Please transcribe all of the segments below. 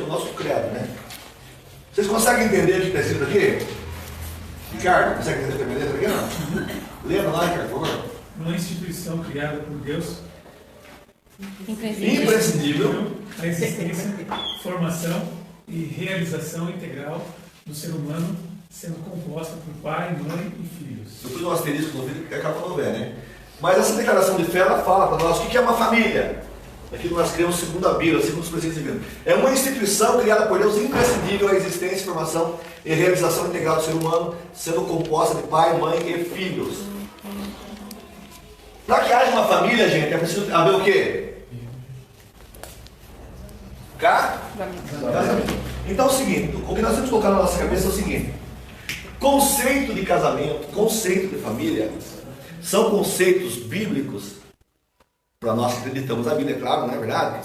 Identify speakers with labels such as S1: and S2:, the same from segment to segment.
S1: do nosso credo, né? Vocês conseguem entender o que está escrito aqui? Ricardo, consegue entender a letra aqui? Não? Lembra lá, Ricardo, por favor.
S2: Uma instituição criada por Deus,
S1: Imprescindível.
S2: a existência, formação e realização integral do ser humano, sendo composta por pai, mãe e filhos.
S1: Eu pus um asterisco no vídeo que acaba não ver, né? Mas essa declaração de fé, ela fala para nós o que é uma família. Aqui nós criamos segundo a Bíblia, segundo os preceitos divinos. É uma instituição criada por Deus imprescindível à existência, formação e realização integral do ser humano, sendo composta de pai, mãe e filhos. Para que haja uma família, gente, é preciso haver o quê? Casamento. Então é o seguinte, o que nós temos que colocar na nossa cabeça é o seguinte: conceito de casamento, conceito de família, são conceitos bíblicos. Para nós que acreditamos na Bíblia, é claro, não é verdade?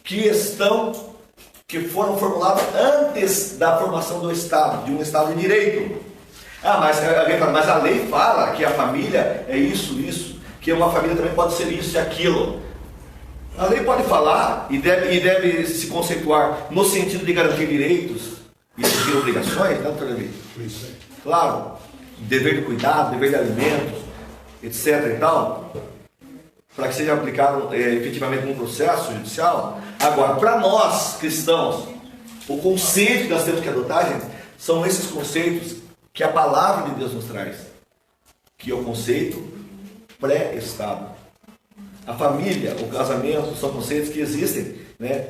S1: Cristãos, que foram formulados antes da formação do Estado, de um Estado de direito. Mas a lei fala que a família é isso, que uma família também pode ser isso e aquilo. A lei pode falar e deve se conceituar no sentido de garantir direitos e seguir obrigações, não, doutor David? Claro, dever de cuidado, dever de alimentos, etc. e tal, para que seja aplicado efetivamente num processo judicial. Agora, para nós cristãos, o conceito que nós temos que adotar, gente, são esses conceitos que a palavra de Deus nos traz, que é o conceito pré-estado. A família, o casamento, são conceitos que existem, né?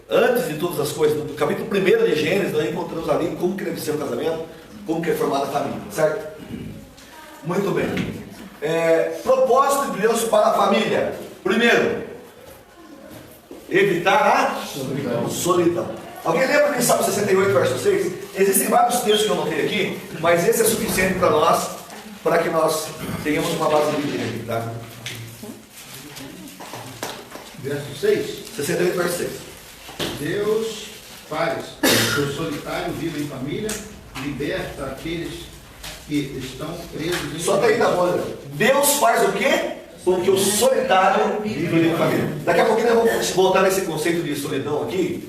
S1: Antes de todas as coisas. No capítulo 1 de Gênesis, nós encontramos ali como que deve ser o casamento, como que é formada a família, certo? Muito bem. Propósito de Deus para a família. Primeiro, evitar a solidão. Alguém lembra de Salmo 68, verso 6? Existem vários textos que eu notei aqui, mas esse é suficiente para nós, para que nós tenhamos uma base bíblica aqui, tá?
S3: Verso 6.
S1: 68, verso 6.
S3: Deus faz que o solitário viva em família, liberta aqueles que estão presos em
S1: Só daí da bola. Deus faz o quê? Com que o solitário viva em família. Daqui a pouquinho nós vamos voltar nesse conceito de solidão aqui.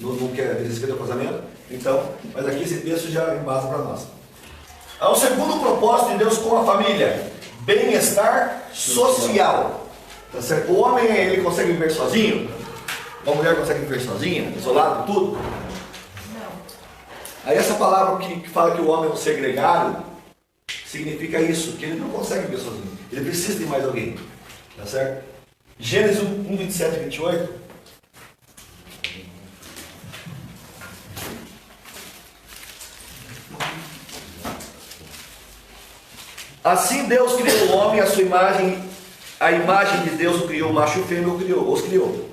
S1: Não quer desesperar o casamento. Então, mas aqui esse texto já embasa para nós. O segundo propósito de Deus com a família: bem-estar social. Tá certo? O homem, ele consegue viver sozinho? Uma mulher consegue viver sozinha, isolado de tudo?
S4: Não.
S1: Aí essa palavra que fala que o homem é um ser gregário, significa isso, que ele não consegue viver sozinho. Ele precisa de mais alguém. Tá certo? Gênesis 1, 27 e 28. Assim Deus criou o homem, a sua imagem, a imagem de Deus o criou, macho e fêmea os criou.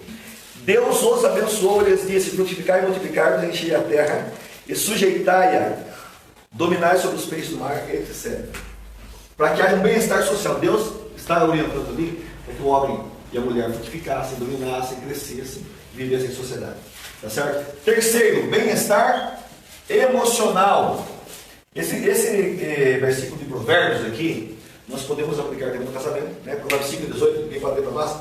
S1: Deus os abençoou e lhes disse: frutificai e multiplicai-vos, enchei a terra e sujeitai-a, dominai sobre os peixes do mar, etc. Para que haja um bem-estar social. Deus está orientando ali para que o homem e a mulher frutificassem, dominassem, crescessem, vivessem em sociedade. Tá certo? Terceiro, bem-estar emocional. Esse versículo de Provérbios aqui, nós podemos aplicar também no casamento, né? Provérbios 5, 18, quem pode ler para nós?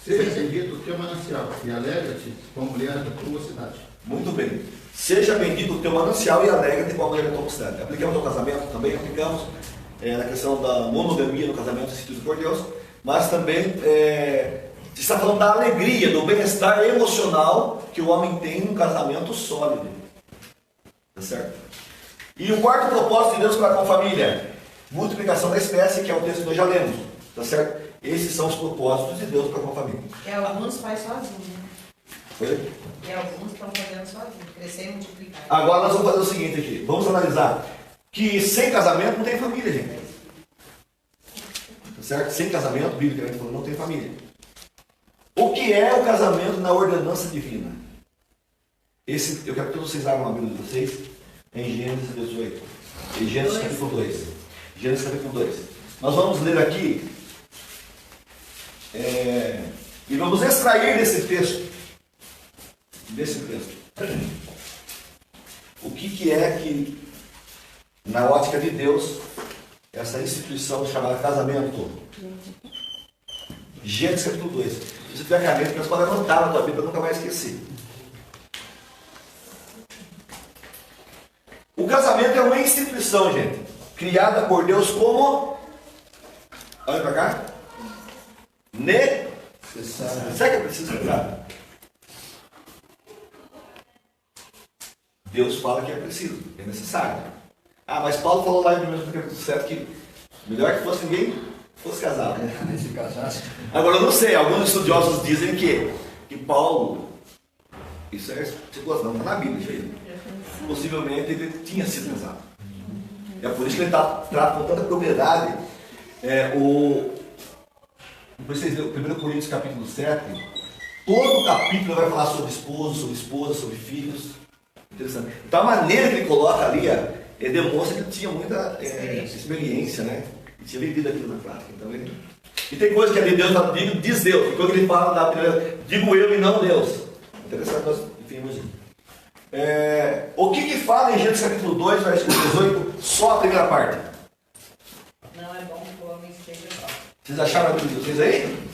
S3: Seja bendito o teu manancial e alegra-te com a mulher da tua mocidade.
S1: Muito bem. Seja bendito o teu manancial e alegra-te com a mulher da tua mocidade. Aplicamos no casamento também, aplicamos na questão da monogamia no casamento instituído por Deus, mas também está falando da alegria, do bem-estar emocional que o homem tem num casamento sólido. Tá certo? E o quarto propósito de Deus para com a família: multiplicação da espécie, que é o texto que nós já lemos. Tá certo? Esses são os propósitos de Deus para com a família.
S4: Que alguns faz sozinho, né?
S1: Foi?
S4: Que alguns estão fazendo sozinho, crescer e multiplicar.
S1: Agora nós vamos fazer o seguinte aqui. Vamos analisar que sem casamento não tem família, gente. Tá certo? Sem casamento, biblicamente falando, não tem família. O que é o casamento na ordenança divina? Eu quero que vocês abram a Bíblia de vocês em Gênesis 18. Em Gênesis capítulo 2. Gênesis capítulo 2. Nós vamos ler aqui e vamos extrair desse texto. O que é que, na ótica de Deus, essa instituição chamada casamento? Gênesis capítulo 2. Se você tiver caneta, você pode anotar na tua Bíblia para nunca mais esquecer. O casamento é uma instituição, gente, criada por Deus como... Olha para cá. Necessário. Será que é preciso lembrar? Deus fala que é preciso, é necessário. Ah, mas Paulo falou lá em 1 capítulo 7 que melhor que fosse ninguém fosse casado, né?
S3: Se casasse.
S1: Agora eu não sei, alguns estudiosos dizem que Paulo, isso é especulação, não está na Bíblia, isso aí. Possivelmente ele tinha sido casado. É por isso que ele trata com tanta propriedade. Vocês veem, 1 Coríntios capítulo 7, todo o capítulo vai falar sobre esposo, sobre filhos. Interessante. Então a maneira que ele coloca ali, demonstra que ele tinha muita experiência, né? E tinha vivido aquilo na prática. Então, e tem coisa que ali Deus fala, diz Deus, e quando ele fala da primeira, digo eu e não Deus. Interessante, nós vimos isso. O que fala em Gênesis capítulo 2, versículo 18, só a primeira parte?
S4: Não é bom que o homem esteja só.
S1: Vocês acharam a Bíblia de vocês aí?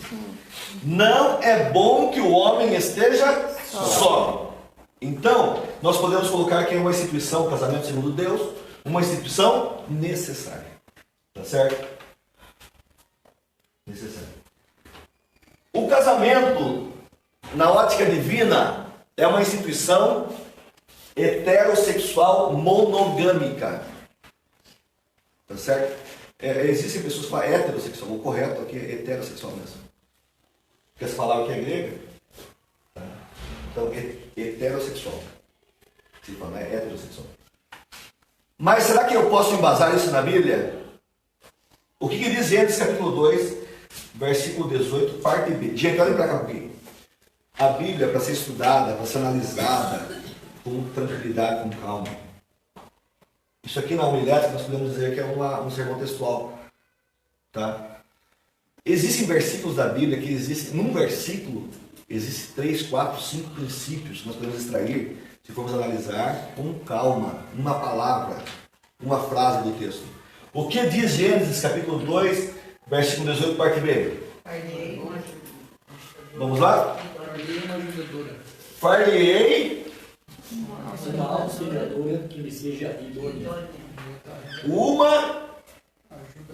S1: Não é bom que o homem esteja só. Então, nós podemos colocar que é uma instituição, casamento segundo Deus, uma instituição necessária. Tá certo? Necessário. O casamento, na ótica divina, é uma instituição heterossexual monogâmica. Tá certo? Existem pessoas que falam heterossexual, o correto aqui é heterossexual mesmo. Porque essa palavra aqui é grega. Tá? Então, heterossexual. Se fala, é heterossexual. Mas será que eu posso embasar isso na Bíblia? O que diz Gênesis capítulo 2, versículo 18, parte B. Gente, olhem para cá um pouquinho. A Bíblia, para ser estudada, para ser analisada, com tranquilidade, com calma. Isso aqui na homilética nós podemos dizer que é um sermão textual. Tá? Existem versículos da Bíblia que existem, num versículo, existem 3, 4, 5 princípios que nós podemos extrair, se formos analisar com calma, uma palavra, uma frase do texto. O que diz Gênesis capítulo 2, versículo 18, parte B? Vamos lá? Far-lhe-ei
S5: uma auxiliadora que me seja idônea.
S1: uma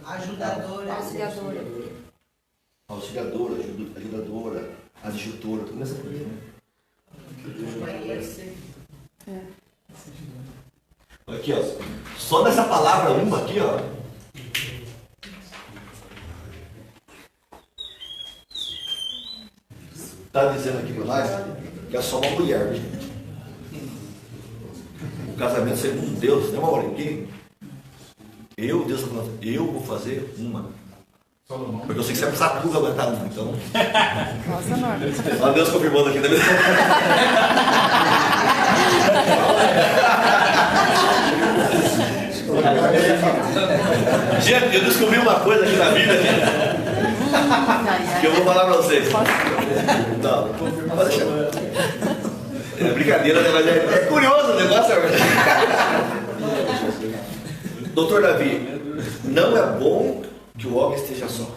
S4: Ajudadora.
S1: auxiliadora, ajudadora, adjutora, tudo nessa coisa, né? Aqui, ó. Só nessa palavra uma aqui, ó. Está dizendo aqui para nós que é só uma mulher. O casamento segundo Deus, não é uma hora aqui. Deus está falando, eu vou fazer uma. Porque eu sei que você vai precisar tudo aguentar uma, então.
S6: Nossa, Norma.
S1: Olha Deus confirmando aqui, né? Gente, eu descobri uma coisa aqui na Bíblia, que eu vou falar para vocês. Não, pode deixar. É brincadeira, né? Mas é curioso o negócio. Doutor Davi, não é bom que o homem esteja só.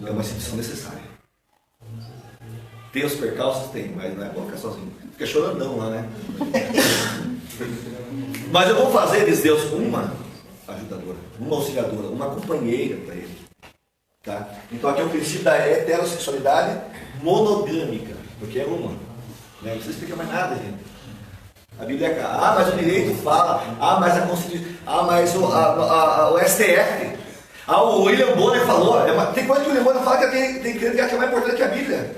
S1: É uma instituição necessária. Tem os percalços? Tem, mas não é bom ficar sozinho. Fica chorandão lá, né? Mas eu vou fazer, diz Deus, uma ajudadora, uma auxiliadora, uma companheira para ele. Tá? Então aqui é o princípio da heterossexualidade monogâmica, porque é uma. Né? Não precisa explicar mais nada, gente. A Bíblia é cá. Mas o direito fala. Mas a Constituição. Mas o STF. O William Bonner falou. Tem coisa que o William Bonner fala que tem crente que é mais importante que a Bíblia.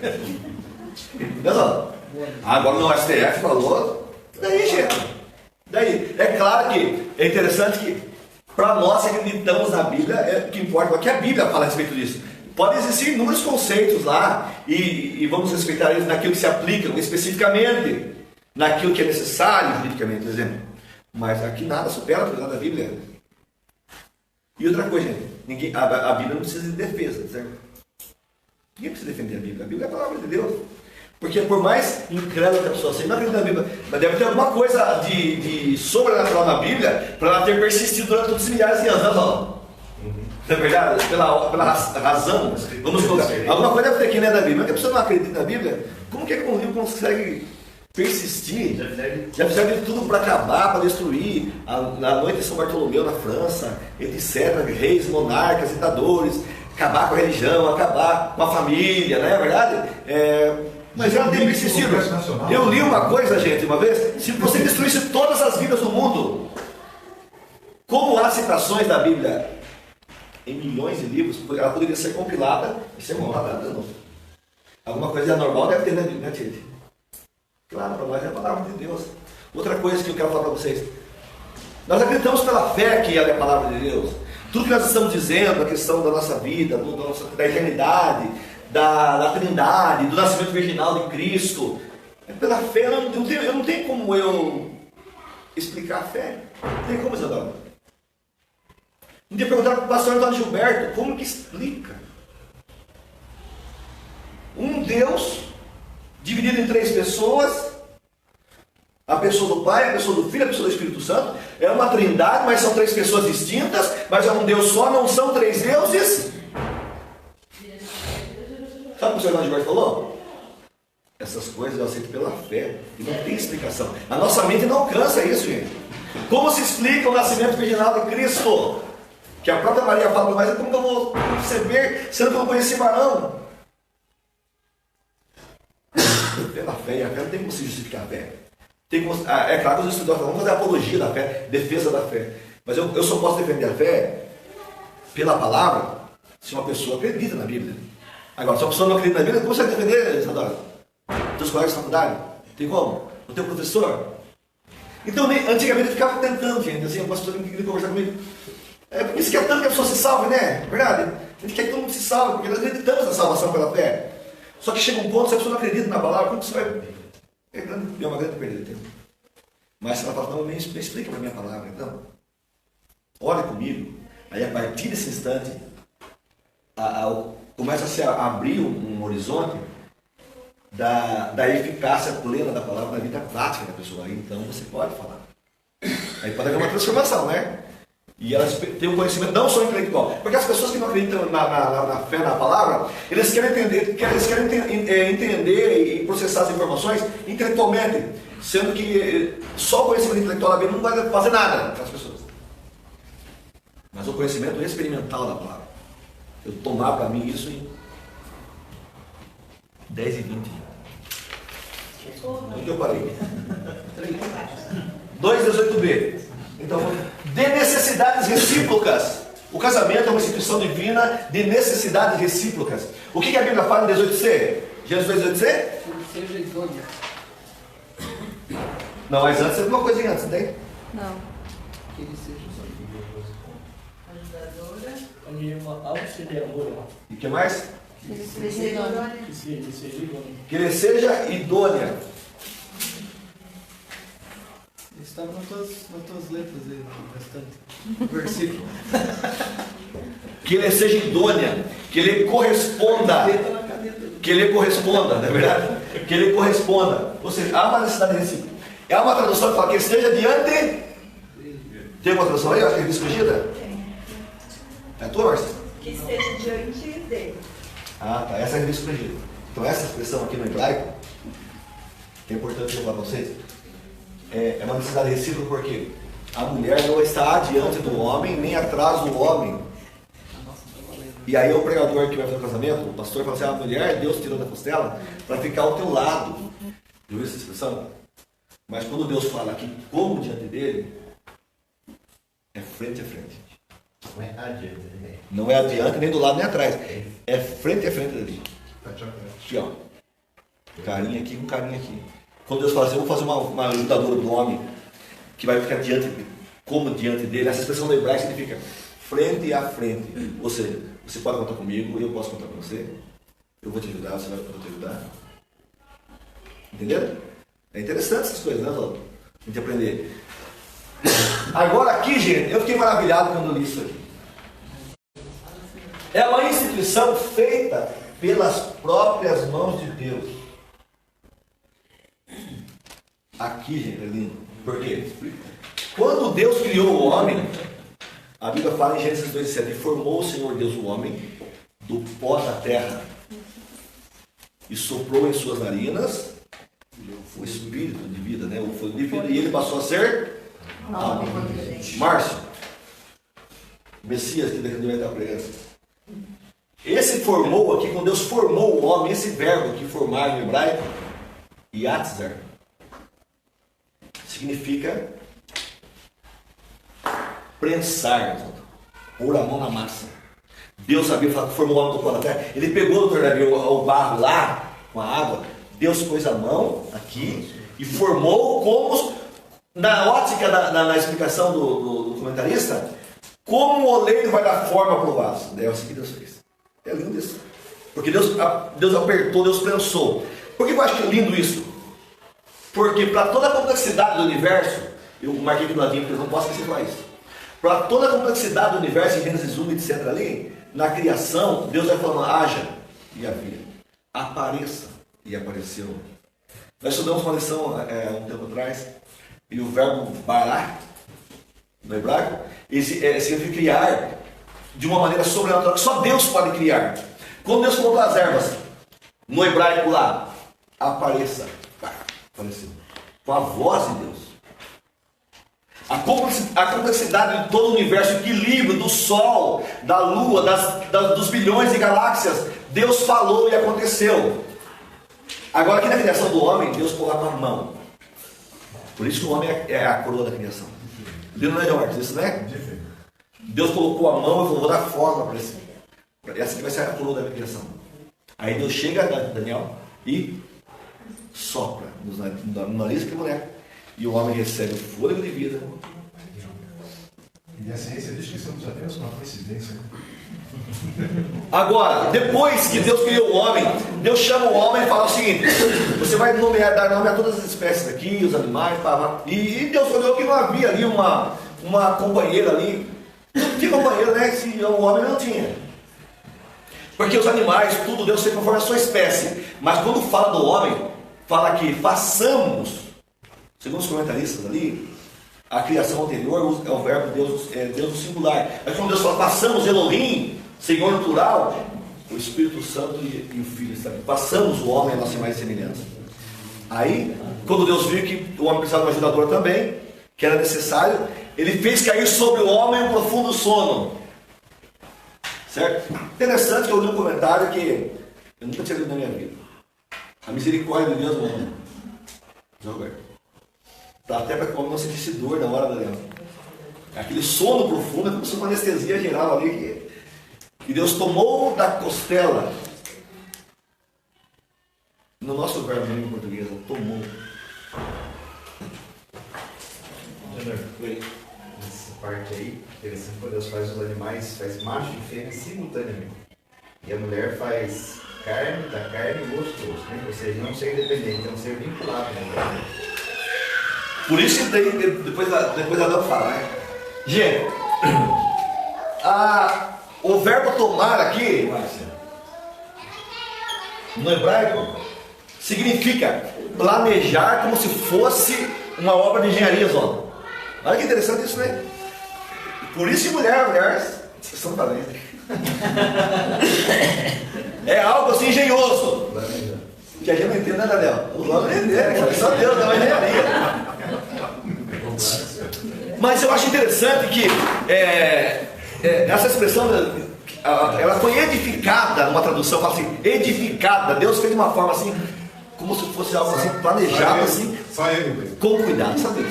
S1: Entendeu? Agora no STF falou. Daí, gente. Daí. É claro que é interessante que para nós que acreditamos na Bíblia, o que importa é que a Bíblia fala a respeito disso. Pode existir inúmeros conceitos lá e vamos respeitar eles naquilo que se aplicam especificamente, naquilo que é necessário juridicamente, por exemplo. Mas aqui nada supera a autoridade da Bíblia. E outra coisa, gente, a Bíblia não precisa de defesa, certo? Ninguém precisa defender a Bíblia. A Bíblia é a palavra de Deus. Porque por mais incrédula que a pessoa seja, não acredita na Bíblia, mas deve ter alguma coisa de sobrenatural na Bíblia para ela ter persistido durante todos os milhares de anos. Não. Não é verdade? Pela razão. Vamos colocar. Alguma coisa deve ter aqui, né, da Bíblia. Mas que a pessoa não acredita na Bíblia, como que é que um livro consegue persistir? Já fizeram de tudo para acabar, para destruir. A noite de São Bartolomeu na França, etc. Reis, monarcas, ditadores, acabar com a religião, acabar com a família, não é verdade? Mas ela tem persistido. Eu li uma coisa, gente, uma vez: se você destruísse todas as vidas do mundo, como há citações da Bíblia em milhões de livros, ela poderia ser compilada e ser montada de novo. Alguma coisa anormal deve ter, né, gente? Claro, para nós é a palavra de Deus. Outra coisa que eu quero falar para vocês: nós acreditamos pela fé que ela é a palavra de Deus. Tudo que nós estamos dizendo, a questão da nossa vida, da eternidade, da Trindade, do nascimento virginal de Cristo, é pela fé. Eu não tenho como eu explicar a fé. Não tem como, Isadora. Um dia perguntaram para o pastor Antônio Gilberto como que explica um Deus dividido em 3 pessoas, a pessoa do Pai, a pessoa do Filho, a pessoa do Espírito Santo. É uma trindade, mas são 3 pessoas distintas, mas é um Deus só, não são 3 deuses. Sabe o que o senhor Gilberto falou? Essas coisas eu aceito pela fé e não tem explicação. A nossa mente não alcança isso, gente. Como se explica o nascimento virginal de Cristo? Que a própria Maria fala, mas como que eu vou perceber, sendo que eu não conheci Marão? Pela fé, e a fé não tem como se justificar a fé. É claro que os estudiosos vão fazer apologia da fé, defesa da fé. Mas eu só posso defender a fé pela palavra se uma pessoa acredita na Bíblia. Agora, se uma pessoa não acredita na Bíblia, como você vai defender, Isadora? Teus colegas de faculdade? Tem como? O teu professor? Então, antigamente eu ficava tentando, gente, assim, algumas pessoas que queriam conversar comigo. É por isso que é tanto que a pessoa se salve, né? Verdade? A gente quer que todo mundo se salve, porque nós acreditamos na salvação pela fé. Só que chega um ponto, se a pessoa não acredita na palavra, como que você vai... É uma grande perda de tempo. Mas se ela fala, não, me explica para a minha palavra, então. Ore comigo. Aí a partir desse instante, começa a se abrir um horizonte da eficácia plena da palavra na vida prática da pessoa. Aí então você pode falar. Aí pode haver uma transformação, né? E elas têm um conhecimento não só intelectual. Porque as pessoas que não acreditam na fé, na palavra, eles querem entender e processar as informações intelectualmente. Sendo que só o conhecimento intelectual da Bíblia não vai fazer nada para as pessoas. Mas o conhecimento experimental da palavra. Eu tomar para mim isso em 10 e 20. Onde eu parei? 2,18b. Então, de necessidades recíprocas. O casamento é uma instituição divina de necessidades recíprocas. O que a Bíblia fala em 18c? Gênesis 2,18c?
S5: Seja idôneo.
S1: Não, mas antes tem uma coisinha antes, não tem?
S6: Não.
S5: Que ele seja
S4: Ajudadora.
S5: uma auxiliadora.
S1: E o que mais?
S6: Ele seja idôneo.
S5: Que seja idôneo.
S1: Que ele seja idônea.
S5: Estava nas tuas letras aí, bastante. Versículo.
S1: Que ele seja idônea. Que ele corresponda. Que ele corresponda, não é verdade? Que ele corresponda. Ou seja, há uma necessidade recíproca. Há uma tradução que fala que esteja diante. Tem uma tradução aí? Eu acho que é escogida. É a tua, Marcia?
S4: Que esteja diante dele.
S1: Ah, tá. Essa é a revista escogida. Então essa expressão aqui no hebraico, que é importante eu falar para vocês, é uma necessidade recíproca porque a mulher não está adiante do homem, nem atrás do homem. E aí o pregador que vai fazer o casamento, o pastor fala assim, a mulher, Deus tirou da costela para ficar ao teu lado. Já ouviu essa expressão? Mas quando Deus fala aqui, como diante dele, é frente a frente.
S3: Não é adiante, né?
S1: Não é adiante, nem do lado, nem atrás. É frente a frente dele. Aqui, ó. Carinha aqui com carinha aqui. Quando Deus fala assim, eu vou fazer uma ajudadora do homem que vai ficar como diante dele, essa expressão do hebraico significa frente a frente. Ou seja, você pode contar comigo, eu posso contar com você, eu vou te ajudar, você vai poder te ajudar. Entenderam? É interessante essas coisas, né, Zó? A gente aprender. Agora aqui, gente, eu fiquei maravilhado quando li isso aqui. É uma instituição feita pelas próprias mãos de Deus. Aqui, gente, é lindo. Por quê? Quando Deus criou o homem, A Bíblia fala em Gênesis 2,7: e formou o Senhor Deus o homem do pó da terra e soprou em suas narinas o espírito de vida, né? O fogo de vida, e ele passou a ser Márcio, Messias, que Deus vai dar pregando. Esse formou aqui, quando Deus formou o homem, esse verbo aqui, formar no hebraico, yatzar, significa prensar, pôr a mão na massa. Deus sabia falar que formou o homem do pó da terra. Ele pegou o barro lá com a água, Deus pôs a mão aqui e formou como, na ótica, na explicação do comentarista, como o oleiro vai dar forma para o vaso. É assim que Deus fez. É lindo isso. Porque Deus apertou, Deus prensou. Por que eu acho que é lindo isso? Porque para toda a complexidade do universo, eu marquei aqui no ladinho porque eu não posso esquecer mais isso. Para toda a complexidade do universo, em Gênesis 1, etc. ali, na criação, Deus vai falando, haja e havia, apareça e apareceu. Nós estudamos uma lição um tempo atrás, e o verbo bará, no hebraico, significa criar de uma maneira sobrenatural, que só Deus pode criar. Quando Deus colocou as ervas, no hebraico lá, apareça, apareceu, com a voz de Deus. A complexidade de todo o universo, o equilíbrio do Sol, da Lua, dos bilhões de galáxias, Deus falou e aconteceu. Agora aqui na criação do homem, Deus coloca a mão. Por isso que o homem é a coroa da criação. Deus não é de ordem, isso não é? Deus colocou a mão e falou, vou dar forma para esse. Essa aqui vai ser a coroa da criação. Aí Deus chega, Daniel, e sopra no nariz que mulher. E o homem recebe o fôlego de vida.
S7: E a ciência diz que isso não é apenas uma coincidência.
S1: Agora, depois que Deus criou o homem, Deus chama o homem e fala o seguinte: você vai dar nome a todas as espécies aqui, os animais, e Deus olhou que não havia ali uma companheira ali. Não tinha companheira, né? Se o homem não tinha. Porque os animais, tudo Deus fez conforme a sua espécie. Mas quando fala do homem, fala que façamos. Segundo os comentaristas ali, a criação anterior é o verbo Deus no singular. Mas quando Deus fala, passamos Elohim, Senhor no plural, o Espírito Santo e o Filho está aqui. Passamos o homem a nossa imagem e semelhança. Aí, quando Deus viu que o homem precisava de um ajudador também, que era necessário, ele fez cair sobre o homem um profundo sono. Certo? Interessante que eu li um comentário que eu nunca tinha lido na minha vida. A misericórdia de Deus, mano. Roberto. Até para que o homem não sentisse dor na hora da leão. Aquele sono profundo, como se uma anestesia geral ali, que Deus tomou da costela. No nosso verbo em português, tomou.
S8: Nessa parte aí, interessante quando Deus faz os animais, faz macho e fêmea simultaneamente. E a mulher faz carne da carne e osso do osso. Né? Ou seja, não ser independente, é um ser vinculado. Né?
S1: Por isso que tem, depois Adão fala, né? Gente, o verbo tomar aqui, no hebraico, significa planejar como se fosse uma obra de engenharia, Zona. Olha que interessante isso, né? Por isso que mulheres, vocês são valentes. É algo assim engenhoso. Que a gente não entende, né, Daniel? O nome não entende, só Deus dá uma engenharia. Mas eu acho interessante que essa expressão, ela foi edificada, numa tradução fala assim, edificada. Deus fez de uma forma assim, como se fosse algo assim, planejado assim, com cuidado, sabe?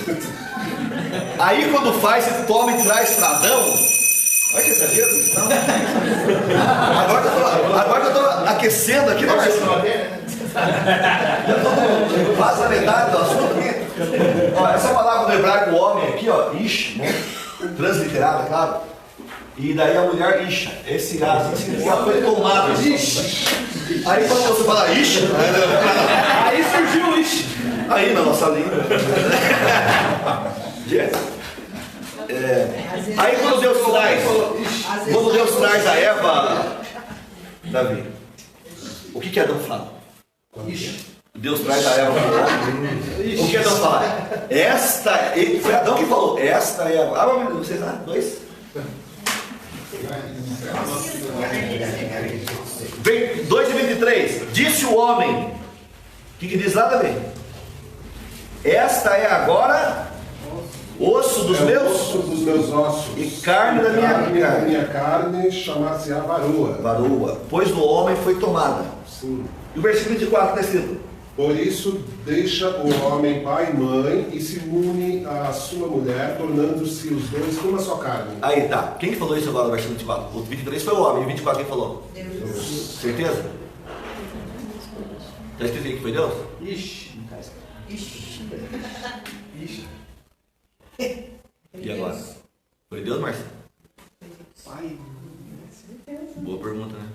S1: Aí quando faz, ele toma e traz para Adão. Olha que exagero, agora que eu estou aquecendo aqui, já estou quase a metade do assunto aqui. Ó, essa palavra do hebraico, o homem aqui, ó, ish, né? Transliterada, claro. E daí a mulher isha. Esse assim, significa foi tomado. Aí quando você fala ish, aí surgiu o ish. Aí na nossa língua. Aí quando Deus traz a Eva, Davi, o que Adão fala? Deus traz a Eva para o homem. O que Adão fala? Foi Adão que falou, esta é a... vocês lá, dois? Vem 2:23. Disse o homem. O que diz lá também? Esta é agora osso dos meus
S7: ossos
S1: e carne da minha
S7: carne, chamar-se-á
S1: varoa, pois do homem foi tomada.
S7: Sim.
S1: E o versículo 24 está escrito:
S7: Por isso deixa o homem pai e mãe e se une à sua mulher, tornando-se os dois uma só carne.
S1: Aí tá. Quem que falou isso agora no versículo 24? O 23 foi o homem, e o 24 quem falou?
S4: Deus.
S1: Certeza? Está escrito aí que foi Deus?
S5: Ixi, não tá escrito. Ixi.
S1: E agora? Foi Deus, Marcelo?
S5: Pai.
S1: Boa pergunta, né?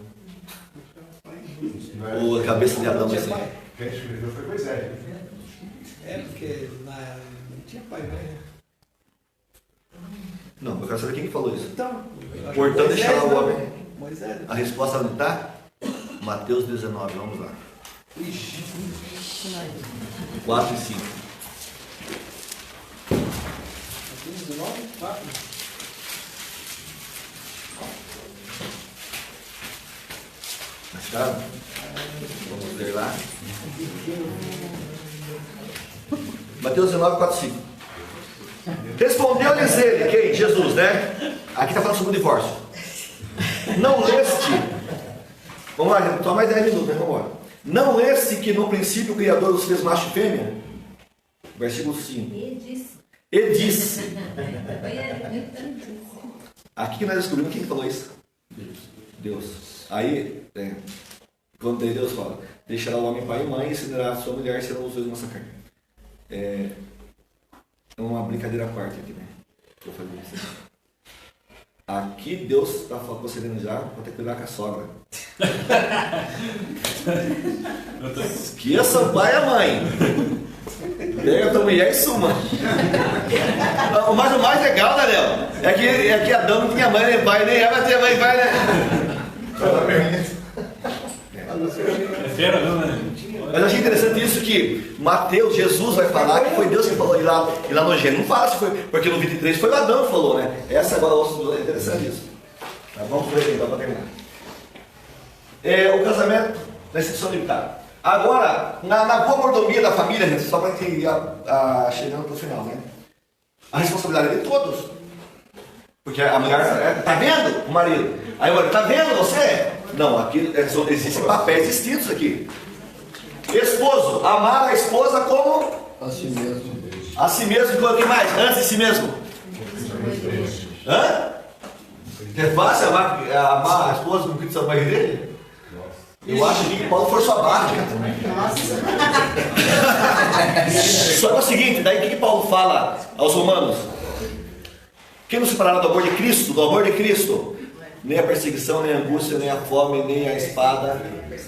S1: Ou a cabeça de Adão vai ser?
S7: Quem escreveu foi Moisés.
S5: É, porque não tinha pai, né?
S1: Não, eu quero saber quem que falou isso.
S5: Então,
S1: Portanto, deixar o homem.
S5: Moisés.
S1: A resposta onde está? Mateus 19, vamos lá.
S5: Ixi.
S1: 4 e 5.
S5: Aqui 19, 4.
S1: Acharam? Vamos ler lá. Mateus 19, 4 e 5. Respondeu-lhes ele, quem? Jesus, né? Aqui está falando sobre o divórcio. Não leste. Vamos lá, gente, só mais 10 minutos, né? Vamos embora. Não leste que no princípio o Criador os fez macho e fêmea? Versículo 5. E disse. Aqui nós descobrimos quem falou isso. Deus. Aí, quando Deus fala, deixará o homem pai e mãe e ensinará a sua mulher, serão os dois uma só carne. É uma brincadeira à parte aqui, né? Vou fazer isso. Aqui Deus está concedendo já, vou ter que cuidar com a sogra. Esqueça o pai e a mãe. Pega a tua mulher e suma. Mas o mais legal, Daniel, é que Adão não tinha mãe nem pai, nem Eva tinha mãe e pai, né? Mas eu achei interessante isso que Mateus, Jesus vai falar que foi Deus que falou, e lá no Gênesis não fala se foi, porque no 23 foi o Adão que falou, né? Essa agora é interessante isso. Tá, vamos ver então para terminar. O casamento na instituição limitada. Agora, na boa mordomia da família, gente, só para ir chegando para o final, né? A responsabilidade é de todos. Porque a mulher está vendo o marido. Aí o marido está vendo você? Não, aqui existem papéis distintos aqui. Esposo, amar a esposa como?
S5: A si mesmo.
S1: A si mesmo, o que mais? Antes de si mesmo. Hã? É fácil amar a esposa como Cristo ama a igreja? Eu acho que Paulo forçou a barra. Só que é o seguinte, daí o que Paulo fala aos romanos? Quem nos separará do amor de Cristo? Do amor de Cristo? Nem a perseguição, nem a angústia, nem a fome, nem a espada,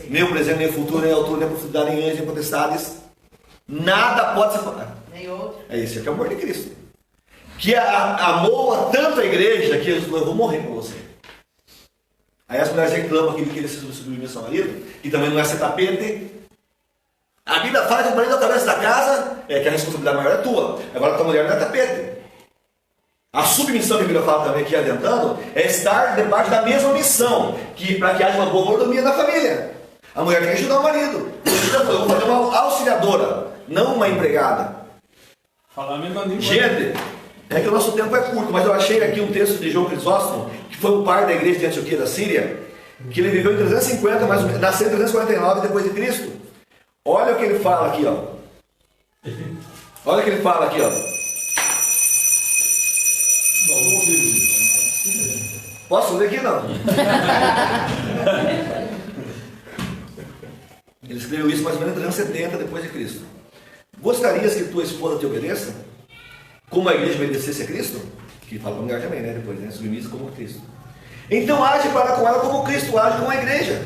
S1: nem o presente, nem o futuro, nem a altura, nem a profundidade, nem anjos, nem potestades. Nada pode separar.
S4: Nem outro.
S1: É isso, é que é o amor de Cristo. Que amou tanto a igreja que Jesus falou, eu vou morrer por você. Aí as mulheres reclamam que ele se submete ao marido, que também não é ser tapete. A Bíblia fala que o marido é a cabeça da casa, que a responsabilidade maior é tua. Agora a tua mulher não é tapete. A submissão que a Bíblia fala também, que adiantando, é estar debaixo da mesma missão, para que haja uma boa mordomia na família. A mulher tem que ajudar o marido. Eu vou fazer uma auxiliadora, não uma empregada.
S2: Falar a mesma língua.
S1: Gente, é que o nosso tempo é curto, mas eu achei aqui um texto de João Crisóstomo, que foi o pai da igreja de Antioquia da Síria, que ele viveu em 350, mais ou menos, nasceu em 349 depois de Cristo. Olha o que ele fala aqui, ó. Olha o que ele fala aqui, ó. Posso ler aqui não? Ele escreveu isso mais ou menos em 370 depois de Cristo. Gostarias que tua esposa te obedeça? Como a igreja obedecesse a Cristo? Que fala para a mulher também, né? Depois, né? Submissa como Cristo. Então age para com ela como Cristo age com a igreja.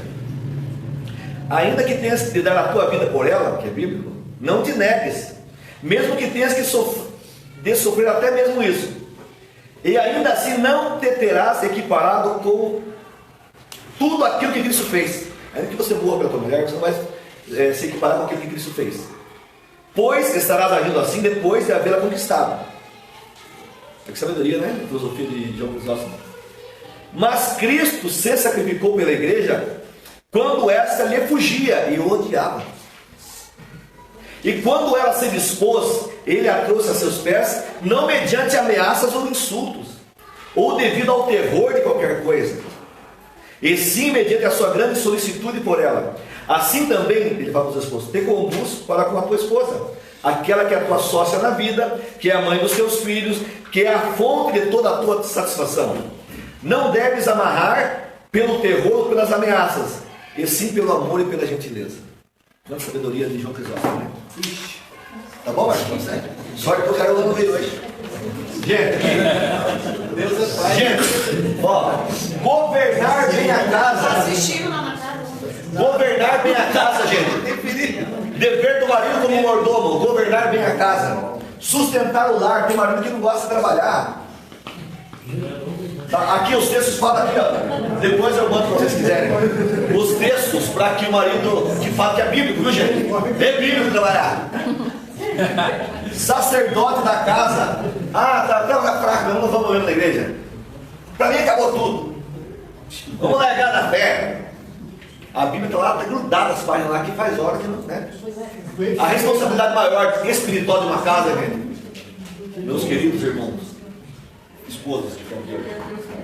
S1: Ainda que tenhas de dar a tua vida por ela, que é bíblico, não te negues. Mesmo que tenhas que sofrer até mesmo isso. E ainda assim não te terás equiparado com tudo aquilo que Cristo fez. Ainda que você morra pela tua mulher, você não vai se equiparar com aquilo que Cristo fez. Pois estarás agindo assim depois de havê-la conquistado. É que sabedoria, né? A filosofia de João Crisóstomo. Mas Cristo se sacrificou pela igreja quando esta lhe fugia e o odiava. E quando ela se dispôs, ele a trouxe a seus pés, não mediante ameaças ou insultos, ou devido ao terror de qualquer coisa, e sim mediante a sua grande solicitude por ela. Assim também, ele fala para os esposos, te conduz para com a tua esposa, aquela que é a tua sócia na vida, que é a mãe dos teus filhos, que é a fonte de toda a tua satisfação. Não deves amarrar pelo terror ou pelas ameaças, e sim pelo amor e pela gentileza. Não, sabedoria de João Crisóstomo, né? Ixi. Tá bom, Marcos? Sorte que o cara não veio hoje. Gente, Deus é pai. Gente, ó, governar bem a casa.
S4: Assistindo lá na casa.
S1: Governar bem a casa, gente. Dever do marido como mordomo, governar bem a casa. Sustentar o lar. Tem marido que não gosta de trabalhar. Tá, aqui os textos falam aqui, ó. Depois eu mando para vocês quiserem. Os textos para que o marido que fala que é bíblico, viu, gente? É bíblico trabalhar. Sacerdote da casa. Ah, tá fraco, não vamos ver na igreja. Para mim acabou tudo. Vamos largar da fé. A Bíblia está lá, está grudada as páginas lá, que faz hora que não, né? A responsabilidade maior espiritual de uma casa, gente, meus queridos irmãos, esposas que estão aqui,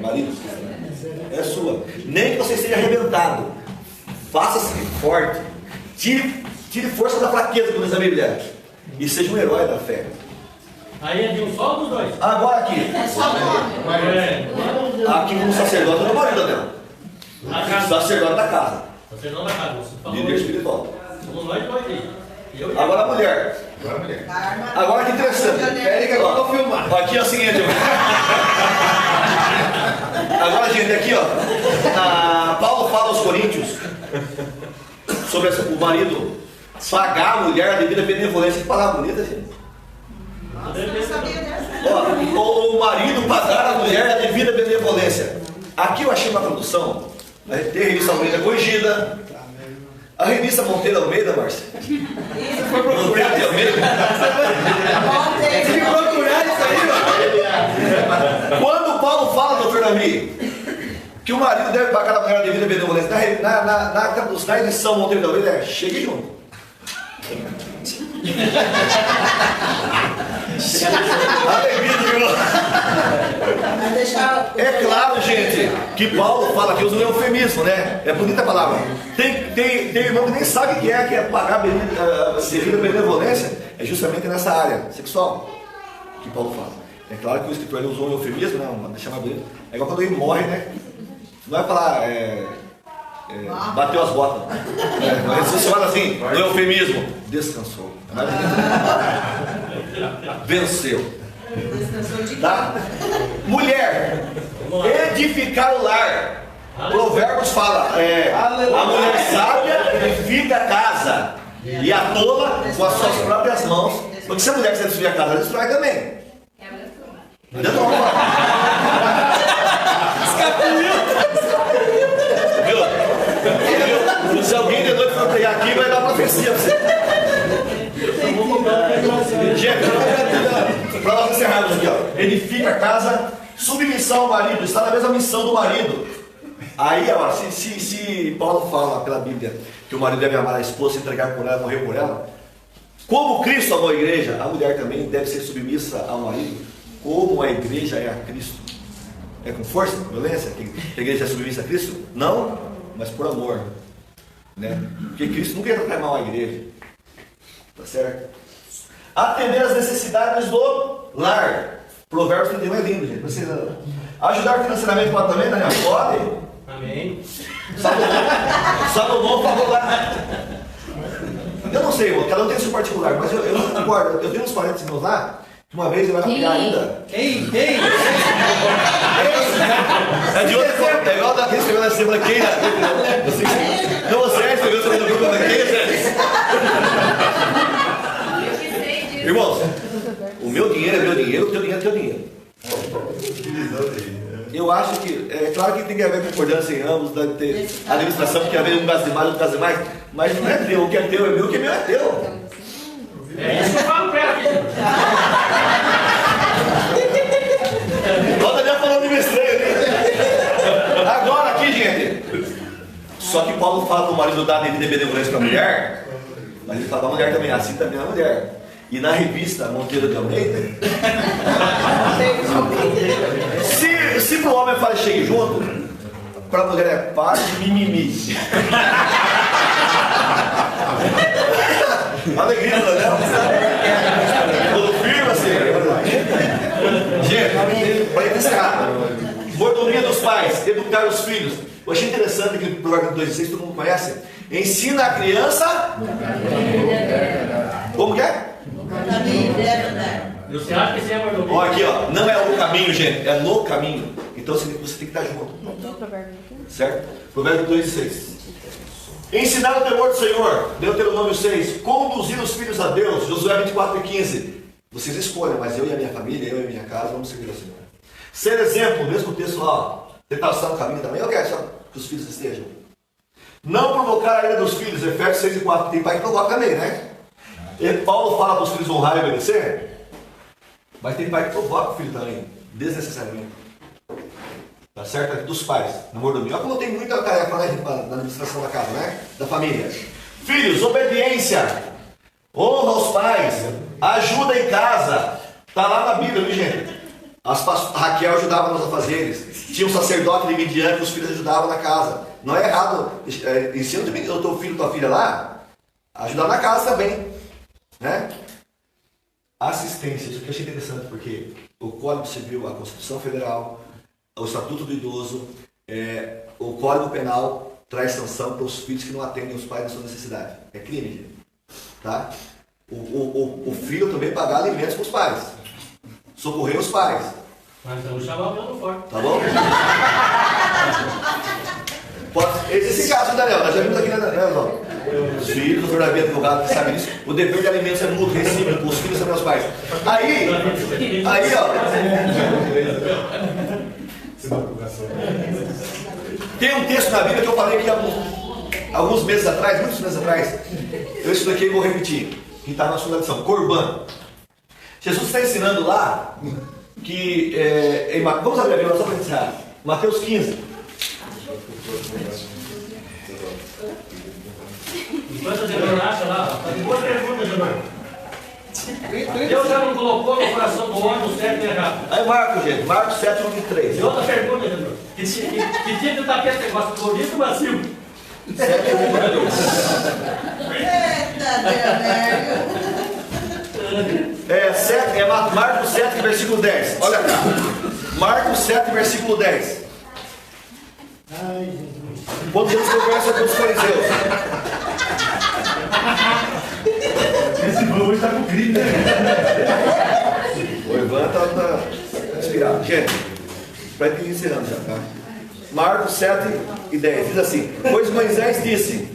S1: maridos que estão aqui, é sua. Nem que você esteja arrebentado, faça-se forte, tire força da fraqueza, como diz a Bíblia, e seja um herói da fé.
S5: Aí é de um só ou dos dois?
S1: Agora aqui,
S4: É só nome.
S1: aqui como sacerdote do marido dela, sacerdote da casa,
S5: Sacerdote da casa. Você falou
S1: líder espiritual.
S5: somos nós dois aí.
S1: Agora a mulher. Agora que interessante. Érica, agora eu vou filmar. Aqui é o seguinte. Agora, gente, aqui, ó. Paulo fala aos Coríntios sobre o marido pagar a mulher a devida benevolência. Que palavra bonita, gente.
S4: Nossa, eu não sabia dessa.
S1: Ó, o marido pagar a mulher a devida benevolência. Aqui eu achei uma tradução. Tem a revista Almeida Corrigida. A revista Monteiro Almeida, Márcia. Monteiro Almeida.
S4: Tem que
S1: procurar isso aí, ó. Quando Paulo fala, doutor Nami, que o marido deve pagar a mulher a devida benevolência, na edição Monteiro Almeida, chegue junto. Alegria do irmão. É claro, gente, que Paulo fala que usa um eufemismo, né? É bonita a palavra. Tem irmão que nem sabe o que é pagar devida benevolência. É justamente nessa área sexual que Paulo fala. É claro que o escritor usou um eufemismo, né? Deixa mais bonito. É igual quando ele morre, né? Não vai falar. Bateu as botas. Mas você fala assim, no eufemismo, descansou. Venceu. Tá? Mulher, edificar o lar. Provérbios fala, a mulher sábia edifica a casa e a tola com as suas próprias mãos. Porque se a mulher quiser destruir a casa, ela destrói também. Viu? Se alguém de noite for pegar aqui, vai dar profecia pra você. Gente, para nós encerrarmos aqui, ó. Edifica a casa, submissão ao marido, está na mesma missão do marido. Aí, ó, se Paulo fala pela Bíblia que o marido deve amar a esposa, se entregar por ela, morrer por ela, como Cristo amou a igreja, a mulher também deve ser submissa ao marido, como a igreja é a Cristo. É com força, com violência, que a igreja é submissa a Cristo? Não, mas por amor, né? Porque Cristo nunca ia tratar mal a igreja, tá certo? Atender as necessidades do lar. Provérbios 31 é lindo, gente. Precisa ajudar financeiramente pode também, Daniel? Pode.
S5: Amém.
S1: Salomão falou lá. Eu não sei, irmão, cada um tem o seu particular, mas eu não concordo. Eu tenho uns parentes meus lá. Uma vez ele vai apoiar ainda.
S5: Quem?
S1: É de outra forma. É igual daquele que escreveu na semana quem? Não, você escreveu sobre o grupo da quem? Irmãos, o meu dinheiro é meu dinheiro, o teu dinheiro é teu dinheiro. Eu acho que, é claro que tem que haver concordância em ambos, deve ter administração, porque haver um gasta de mais, outro gasta de mais, mas não é teu, o que é teu é meu, o que é meu é teu.
S5: É isso que eu falo pra ela aqui.
S1: Olha o Daniel falando de besteira, né? Só que Paulo fala para o marido dar devida benevolência para a mulher, mas ele fala para a mulher também, assim também é a mulher. E na revista Monteiro de Almeida, se para o homem fala chegue junto, para a mulher é par de mimimi. Alegria, não é? Tudo firme assim. Gente, para encerrar, mordomia dos pais, educar os filhos. Eu achei interessante que no Provérbio 2,6 todo mundo conhece. Ensina a criança. Como que é?
S5: Você acha que isso é mordomia?
S1: Olha aqui, ó. Não é o caminho, gente, é no caminho. Então você tem que estar junto. Certo? Provérbio 2,6. Ensinar o temor do Senhor, Deuteronômio 6. Conduzir os filhos a Deus, Josué 24,15. Vocês escolhem, mas eu e a minha família, eu e a minha casa, vamos seguir o Senhor. Ser exemplo, mesmo texto lá, tentação no caminho também, eu quero só que os filhos estejam. Não provocar a ira dos filhos, Efésios 6,4. Tem pai que provoca também, né? E Paulo fala para os filhos honrar e obedecer, mas tem pai que provoca o filho também, desnecessariamente. Tá certo? Aqui dos pais, na mordomia. Olha como tem muita tarefa na administração da casa, né? Da família. Filhos, obediência. Honra aos pais. Ajuda em casa. Está lá na Bíblia, viu, gente? A Raquel ajudava nos afazeres. Tinha um sacerdote de Midian que os filhos ajudavam na casa. Não é errado. Ensina o teu filho, tua filha lá, ajudar na casa também, né? Assistência. Isso aqui eu achei interessante, porque o Código Civil, a Constituição Federal, o Estatuto do Idoso, o Código Penal traz sanção para os filhos que não atendem os pais na sua necessidade. É crime, gente. Tá? O filho também pagar alimentos para os pais. Socorrer os pais.
S5: Mas vamos chamar o meu forte.
S1: Tá bom? Esse caso, Daniel, nós já vimos aqui, né, os filhos, o verdadeiro advogado que sabe disso, o dever de alimentos é mútuo, recíproco, os filhos são meus pais. Aí, ó. Tem um texto na Bíblia que eu falei aqui alguns meses atrás, muitos meses atrás. Eu expliquei e vou repetir. Que está na sua lição. Corban. Jesus está ensinando lá que. Vamos abrir a Bíblia só para iniciar. Mateus 15.
S5: Enquanto você acha lá, tem duas perguntas, Gilmar. Deus já não colocou no coração do homem o certo e o errado.
S1: Aí Marcos, gente. Marcos 7, 23.
S5: E outra pergunta, Gilmar. Que tipo de tapete você gosta? Bonito ou macio?
S1: 7, 23. Marcos 7, versículo 10. Olha cá. Marcos 7, versículo 10. Quando Jesus conversa com os fariseus.
S2: Esse povo está com grito, né?
S1: O Ivan está inspirado. Gente, para ir encerrando já, tá? Marcos 7 e 10. Diz assim: pois Moisés disse: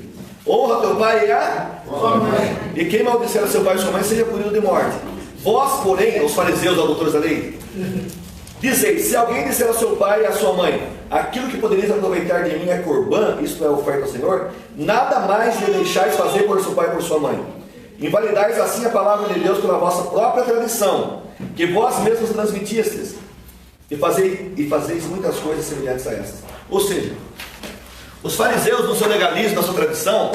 S1: honra teu pai e a sua mãe. E quem maldisser a seu pai e sua mãe seja punido de morte. Vós, porém, os fariseus, os doutores da lei, dizeis: se alguém disser ao seu pai e à sua mãe, aquilo que podereis aproveitar de mim é corbã, isto é oferta ao Senhor, nada mais lhe deixais fazer por seu pai e por sua mãe. Invalidais assim a palavra de Deus pela vossa própria tradição, que vós mesmos transmitistes, e fazeis muitas coisas semelhantes a essas. Ou seja, os fariseus, no seu legalismo, na sua tradição,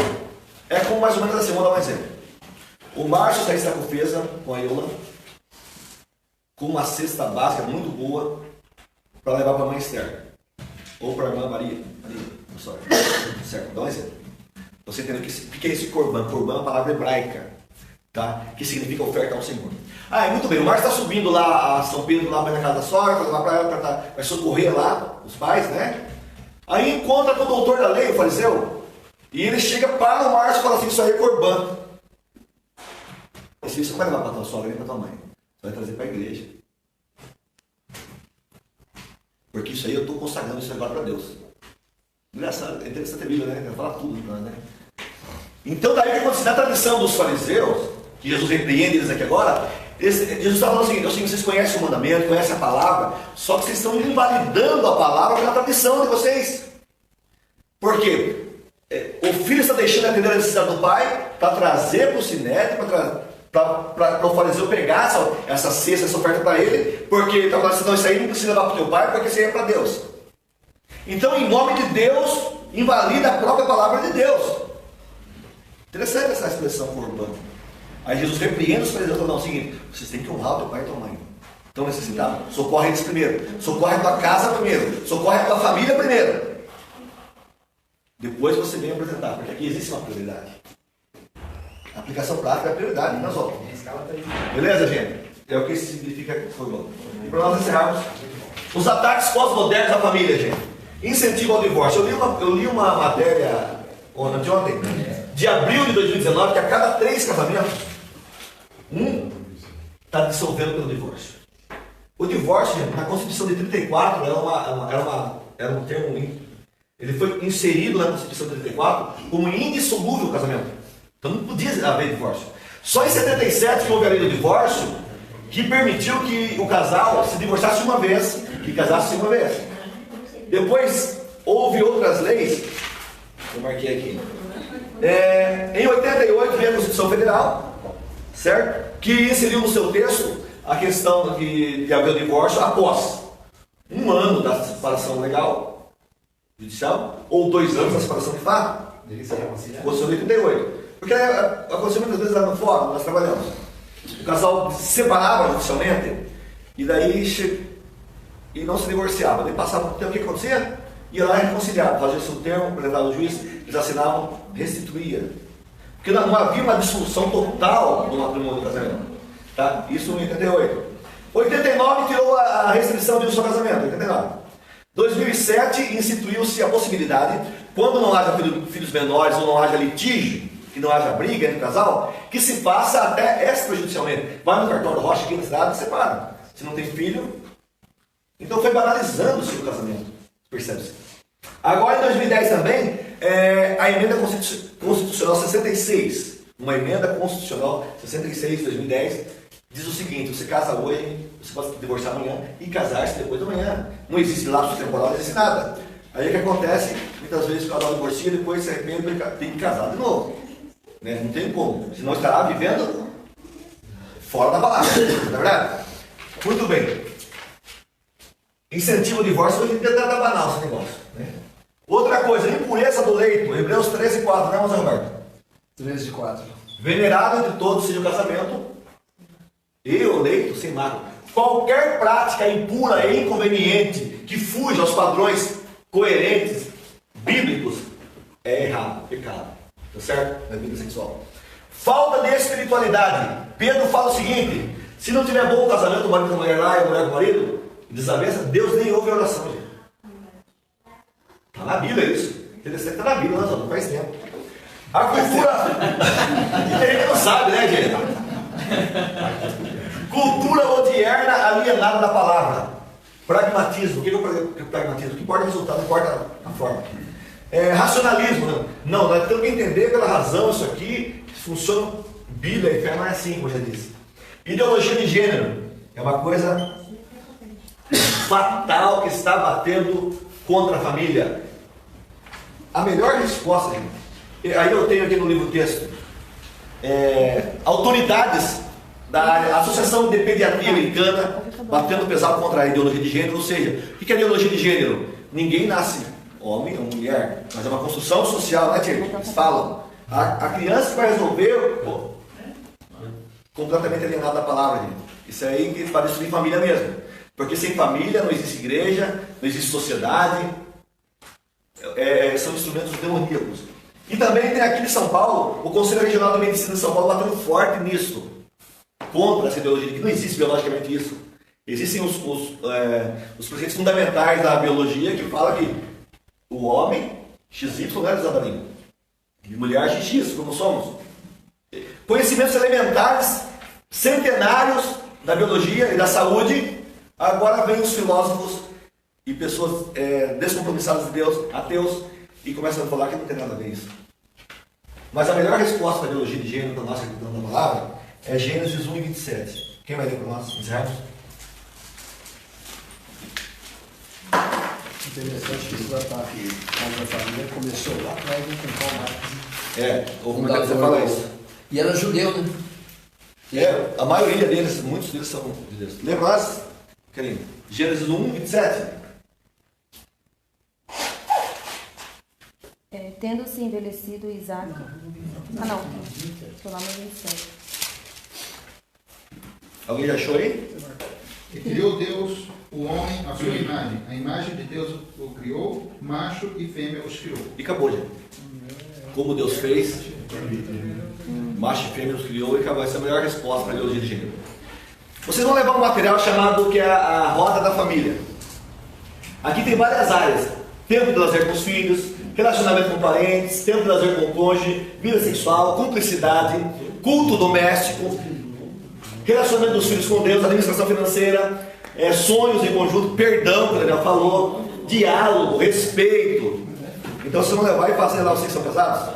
S1: é como mais ou menos assim. Vou dar um exemplo. O Márcio está em Sacofesa com a Iola, com uma cesta básica muito boa para levar para a mãe Esther ou para a irmã Maria. Certo? Dá um exemplo. Você entendeu o que é esse corban? Corban é uma palavra hebraica, tá? Que significa oferta ao Senhor. Muito bem. O Márcio está subindo lá a São Pedro, lá na casa da sogra, para levar para ela, vai socorrer lá os pais, né? Aí encontra com o doutor da lei, o fariseu, e ele chega para o Márcio e fala assim: isso aí é corban. Você não vai levar para tua sogra nem para tua mãe. Você vai trazer para a igreja. Porque isso aí eu estou consagrando isso agora para Deus. Engraçado, é interessante a Bíblia, né? Ela fala tudo, né? Então daí que acontece na tradição dos fariseus, que Jesus repreende eles aqui agora, Jesus está falando assim: vocês conhecem o mandamento, conhecem a palavra, só que vocês estão invalidando a palavra pela tradição de vocês. Por quê? O filho está deixando de atender a necessidade do pai para trazer para o sinédrio, para o fariseu pegar essa cesta, essa oferta para ele, porque ele está falando assim: não, isso aí não precisa levar para o teu pai, porque isso aí é para Deus. Então, em nome de Deus, invalida a própria palavra de Deus. Interessante essa expressão urbana. Aí Jesus repreende os fariseus falando o seguinte: vocês têm que honrar o teu pai e tua mãe. Estão necessitados? Socorre eles primeiro. Socorre a tua casa primeiro. Socorre a tua família primeiro. Depois você vem apresentar, porque aqui existe uma prioridade. A aplicação prática é a prioridade, não é só. Beleza, gente? É o que isso significa que foi bom. E para nós encerrarmos, os ataques pós-modernos à família, gente. Incentivo ao divórcio. Eu li uma matéria ontem, de abril de 2019, que a cada 3 casamentos, um está dissolvendo pelo divórcio. O divórcio, gente, na Constituição de 34, era um termo, ele foi inserido na Constituição de 34 como indissolúvel o casamento. Então não podia haver divórcio. Só em 77 que houve a lei do divórcio, que permitiu que o casal se divorciasse uma vez, que casasse uma vez. Depois houve outras leis, eu marquei aqui. Em 88 veio a Constituição Federal, certo? Que inseriu no seu texto a questão de haver o divórcio após 1 ano da separação legal, judicial, ou 2 anos da separação de fato. Constituição de 88. Porque aconteceu muitas vezes lá no fórum, nós trabalhamos. O casal se separava judicialmente e daí e não se divorciava. Daí passava o tempo, o que acontecia? Ia lá e reconciliava, fazia o seu termo, apresentava o juiz, eles assinavam, restituía. Porque não havia uma dissolução total do matrimônio do casamento. Tá? Isso em 88. 89 tirou a restrição de um só casamento, 89. 2007 instituiu-se a possibilidade, quando não haja filhos menores ou não haja litígio, que não haja briga entre o casal, que se faça até extrajudicialmente. Vai no cartório da Rocha aqui na cidade e separa. Se não tem filho. Então foi banalizando-se o casamento. Percebe-se? Agora em 2010 também, a emenda constitucional 66, uma emenda constitucional 66 de 2010, diz o seguinte: você casa hoje, você pode se divorciar amanhã e casar-se depois de amanhã. Não existe lapso temporal, não existe nada. Aí o que acontece? Muitas vezes o casal divorcia, depois se arrepende e tem que casar de novo. Né? Não tem como, senão estará vivendo fora da palavra, não é verdade? Muito bem. Incentivo ao divórcio, hoje em dia está banal esse negócio. Né? Outra coisa, impureza do leito, Hebreus 13:4, né, José Roberto?
S3: 13:4.
S1: Venerado entre todos seja o casamento e o leito sem mácula. Qualquer prática impura e inconveniente que fuja aos padrões coerentes, bíblicos, é errado, pecado. Tá certo? Na vida sexual. Falta de espiritualidade. Pedro fala o seguinte: se não tiver bom casamento, o marido com a mulher lá e a mulher com o marido, desavença, Deus nem ouve a oração, gente. Está na Bíblia isso. Interessante, está na Bíblia, não faz tempo. A cultura. A gente não sabe, né, gente? Cultura odierna alienada da palavra. Pragmatismo. O que é o pragmatismo? O que importa é o resultado, não importa a forma. Racionalismo. Não, nós temos que entender pela razão isso aqui. Funciona. Bíblia e fé não é assim, como eu já disse. Ideologia de gênero. É uma coisa fatal que está batendo contra a família. A melhor resposta, gente, aí eu tenho aqui no livro texto, autoridades da área, Associação de Pediatria Americana, batendo pesado contra a ideologia de gênero. Ou seja, o que é a ideologia de gênero? Ninguém nasce homem ou mulher, mas é uma construção social, né, Tia? Eles falam. A criança que vai resolver, completamente alienado da palavra, gente. Isso aí que para destruir família mesmo. Porque sem família não existe igreja, não existe sociedade. São instrumentos demoníacos. E também tem aqui em São Paulo, o Conselho Regional de Medicina de São Paulo batendo forte nisso. Contra essa ideologia, que não existe biologicamente isso. Existem os preceitos fundamentais da biologia que falam que o homem, XY, não é exatamente. E mulher, XX, como somos. Conhecimentos elementares, centenários da biologia e da saúde. Agora vem os filósofos e pessoas descompromissadas de Deus, ateus, e começam a falar que não tem nada a ver isso. Mas a melhor resposta para a biologia de gênero, para nós que acreditamos na palavra, é Gênesis 1:27. Quem vai ler para nós? Encerramos?
S3: Interessante que esse ataque contra a família começou lá atrás com Karl Marx.
S1: Houve uma coisa que fala isso.
S9: E era judeu, né?
S1: A maioria deles, muitos deles são judeus. Lembra nós, Carinho? Gênesis 1:27.
S6: tendo-se envelhecido Isaac. Ah, não. Estou lá no 27.
S1: Alguém já achou aí?
S3: E criou Deus o homem à sua imagem. A imagem de Deus o criou, macho e fêmea os criou.
S1: E acabou já. Como Deus fez, macho e fêmea os criou e acabou. Essa é a melhor resposta para a biologia de gênero. Vocês vão levar um material chamado que é a roda da família. Aqui tem várias áreas. Tempo de lazer com os filhos, relacionamento com parentes, tempo de lazer com o cônjuge, vida sexual, cumplicidade, culto doméstico, relacionamento dos filhos com Deus, administração financeira, sonhos em conjunto, perdão, que o Daniel falou, diálogo, respeito. Então vocês vão levar e fazer lá, vocês que são casados?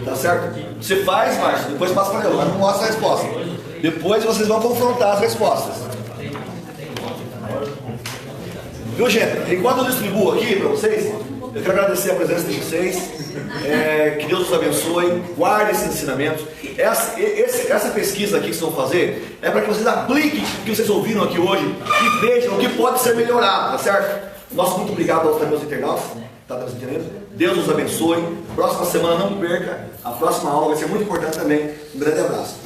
S1: Tá certo? Você faz, Márcio, depois passa para eu, mas não mostra a resposta. Depois vocês vão confrontar as respostas. Viu, gente? Enquanto eu distribuo aqui para vocês, eu quero agradecer a presença de vocês. Que Deus os abençoe. Guarde esses ensinamentos. Essa pesquisa aqui que vocês vão fazer é para que vocês apliquem o que vocês ouviram aqui hoje e vejam o que pode ser melhorado, tá certo? Nosso muito obrigado aos meus internautas. Tá entendendo? Deus os abençoe. Próxima semana não perca. A próxima aula vai ser muito importante também. Um grande abraço.